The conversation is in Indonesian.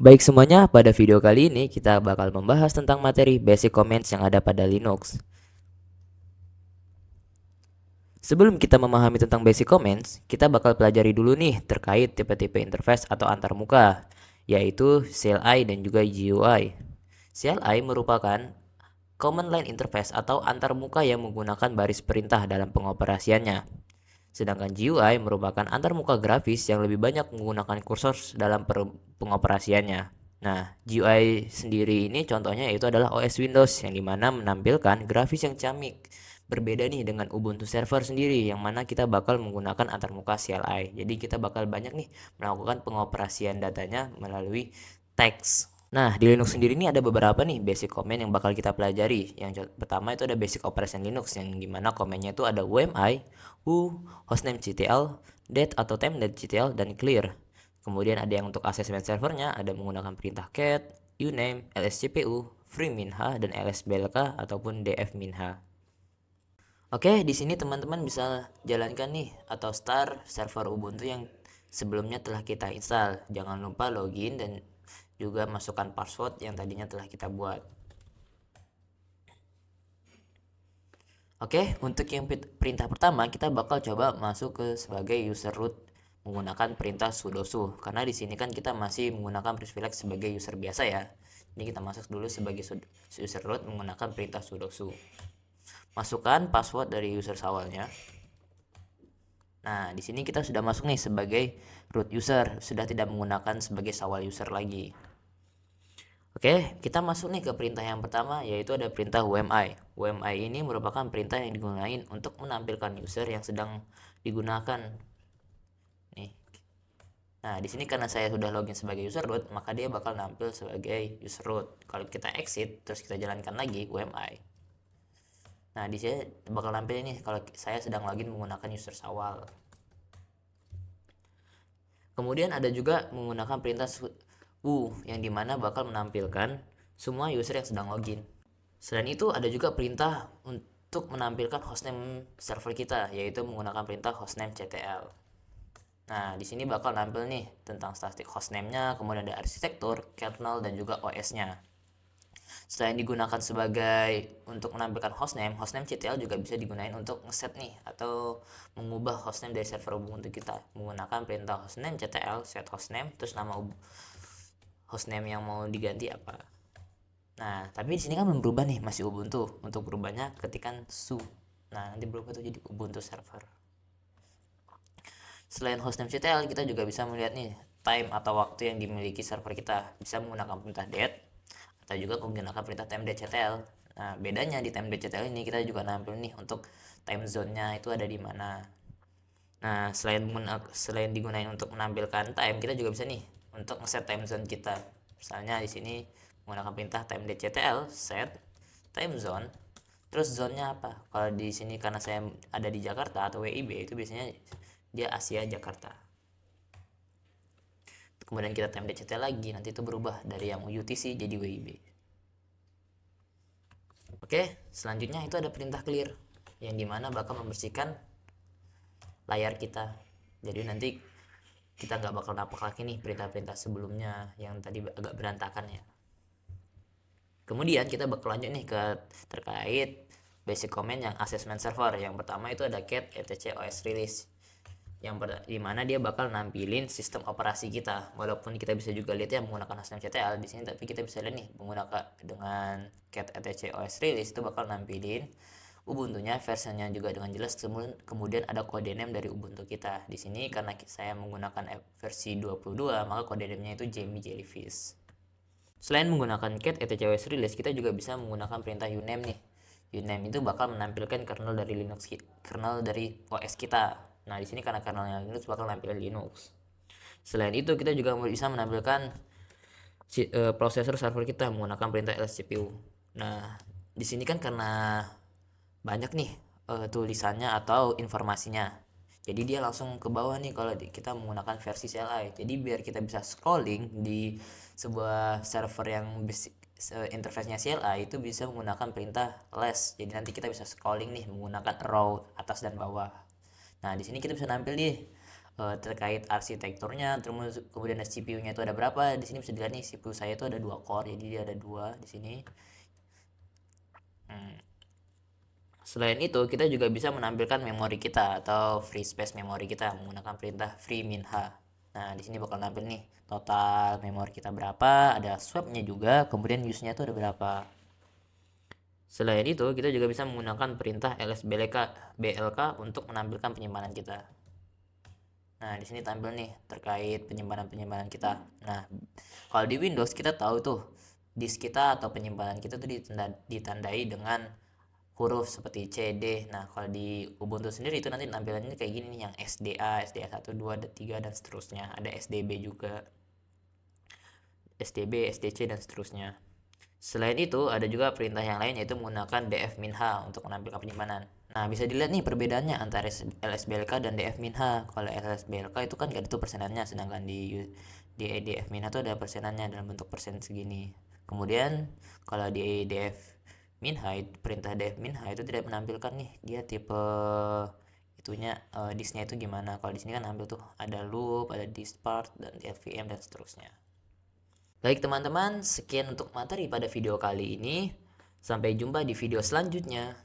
Baik semuanya, pada video kali ini kita bakal membahas tentang materi basic commands yang ada pada Linux. Sebelum kita memahami tentang basic commands, kita bakal pelajari dulu nih terkait tipe-tipe interface atau antarmuka, yaitu CLI dan juga GUI. CLI merupakan command line interface atau antarmuka yang menggunakan baris perintah dalam pengoperasiannya. Sedangkan GUI merupakan antarmuka grafis yang lebih banyak menggunakan kursor dalam pengoperasiannya. Nah, GUI sendiri ini contohnya itu adalah OS Windows yang dimana menampilkan grafis yang ciamik. Berbeda nih dengan Ubuntu Server sendiri yang mana kita bakal menggunakan antarmuka CLI. Jadi kita bakal banyak nih melakukan pengoperasian datanya melalui teks. Nah, di Linux sendiri ini ada beberapa nih basic command yang bakal kita pelajari. Yang pertama itu ada basic operation Linux yang dimana commandnya itu ada UMI, hostnamectl, det atau temp.ctl, dan clear. Kemudian ada yang untuk assessment servernya ada menggunakan perintah cat, uname, lscpu, freeminha, dan lsblk ataupun dfminha. Oke, di sini teman-teman bisa jalankan nih atau start server Ubuntu yang sebelumnya telah kita install. Jangan lupa login dan juga masukkan password yang tadinya telah kita buat. Oke, untuk yang perintah pertama kita bakal coba masuk ke sebagai user root menggunakan perintah sudo su. Karena di sini kan kita masih menggunakan privilege sebagai user biasa ya. Ini kita masuk dulu sebagai user root menggunakan perintah sudo su. Masukkan password dari user awalnya. Nah, di sini kita sudah masuk nih sebagai root user, sudah tidak menggunakan sebagai sawal user lagi. Oke, kita masuk nih ke perintah yang pertama, yaitu ada perintah UMI. UMI ini merupakan perintah yang digunakan untuk menampilkan user yang sedang digunakan. Nih. Nah, di sini karena saya sudah login sebagai user root, maka dia bakal nampil sebagai user root. Kalau kita exit, terus kita jalankan lagi UMI. Nah, di sini bakal nampil ini kalau saya sedang login menggunakan user awal. Kemudian ada juga menggunakan perintah yang dimana bakal menampilkan semua user yang sedang login. Selain itu ada juga perintah untuk menampilkan hostname server kita, yaitu menggunakan perintah hostnamectl. Nah, di sini bakal nampil nih tentang static hostname-nya, kemudian ada arsitektur, kernel, dan juga OS-nya. Selain digunakan sebagai untuk menampilkan hostnamectl juga bisa digunakan untuk ngeset nih atau mengubah hostname dari server Ubuntu kita menggunakan perintah hostnamectl set hostname terus nama hostname yang mau diganti apa. Nah, tapi di sini kan belum berubah nih, masih Ubuntu. Untuk berubahnya ketikan su. Nah, nanti berubah tuh jadi Ubuntu server. Selain hostnamectl, kita juga bisa melihat nih time atau waktu yang dimiliki server kita. Bisa menggunakan perintah det atau juga menggunakan perintah time.ctl. Nah, bedanya di time.ctl ini kita juga nampil nih untuk time zone-nya itu ada di mana. Nah, selain digunakan untuk menampilkan time, kita juga bisa nih untuk ngeset time zone kita. Misalnya di sini menggunakan perintah time.ctl set time zone. Terus zone-nya apa? Kalau di sini karena saya ada di Jakarta atau WIB itu biasanya dia Asia Jakarta. Kemudian kita time.ctl lagi, nanti itu berubah dari yang UTC jadi WIB. Oke, selanjutnya itu ada perintah clear yang dimana bakal membersihkan layar kita. Jadi nanti kita nggak bakal dapat lagi nih perintah-perintah sebelumnya yang tadi agak berantakan ya. Kemudian kita bakal lanjut nih ke terkait basic command yang assessment server. Yang pertama itu ada cat etc os release yang dimana dia bakal nampilin sistem operasi kita. Walaupun kita bisa juga lihat ya menggunakan hostnamectl di sini, tapi kita bisa lihat nih menggunakan dengan cat etc os release itu bakal nampilin Ubuntunya versinya juga dengan jelas. Kemudian ada kode name dari Ubuntu kita. Di sini karena saya menggunakan versi 22, maka kode name-nya itu Jamie Jellyfish. Selain menggunakan cat etc os release, kita juga bisa menggunakan perintah uname nih. Uname itu bakal menampilkan kernel dari Linux, kernel dari OS kita. Nah, di sini karena kernelnya Linux bakal nampilkan Linux. Selain itu, kita juga bisa menampilkan prosesor server kita menggunakan perintah lscpu. Nah, di sini kan karena banyak nih tulisannya atau informasinya. Jadi dia langsung ke bawah nih kalau kita menggunakan versi CLI. Jadi biar kita bisa scrolling di sebuah server yang interface-nya CLI itu bisa menggunakan perintah less. Jadi nanti kita bisa scrolling nih menggunakan row atas dan bawah. Nah, di sini kita bisa nampil nih terkait arsitekturnya, terus kemudian CPU-nya itu ada berapa. Di sini bisa dilihat nih CPU saya itu ada 2 core, jadi dia ada 2 di sini. Selain itu, kita juga bisa menampilkan memori kita atau free space memori kita menggunakan perintah free minha. Nah, di sini bakal nampil nih total memori kita berapa, ada swap-nya juga, kemudian use-nya itu ada berapa. Selain itu, kita juga bisa menggunakan perintah lsblk untuk menampilkan penyimpanan kita. Nah, di sini tampil nih terkait penyimpanan kita. Nah, kalau di Windows kita tahu tuh disk kita atau penyimpanan kita tuh ditandai dengan huruf seperti C, D. Nah, kalau di Ubuntu sendiri itu nanti tampilannya kayak gini nih, yang SDA, SDA 1, 2, 3 dan seterusnya. Ada SDB juga. SDB, SDC dan seterusnya. Selain itu, ada juga perintah yang lain yaitu menggunakan df-minha untuk menampilkan penyimpanan. Nah, bisa dilihat nih perbedaannya antara lsblk dan df-minha. Kalau lsblk itu kan gak ada tuh persenannya, sedangkan di df-minha itu ada persenannya dalam bentuk persen segini. Kemudian, kalau di df-minha, perintah df-minha itu tidak menampilkan nih dia tipe itunya, disknya itu gimana. Kalau di sini kan ambil tuh ada loop, ada disk part dan LVM dan seterusnya. Baik teman-teman, sekian untuk materi pada video kali ini. Sampai jumpa di video selanjutnya.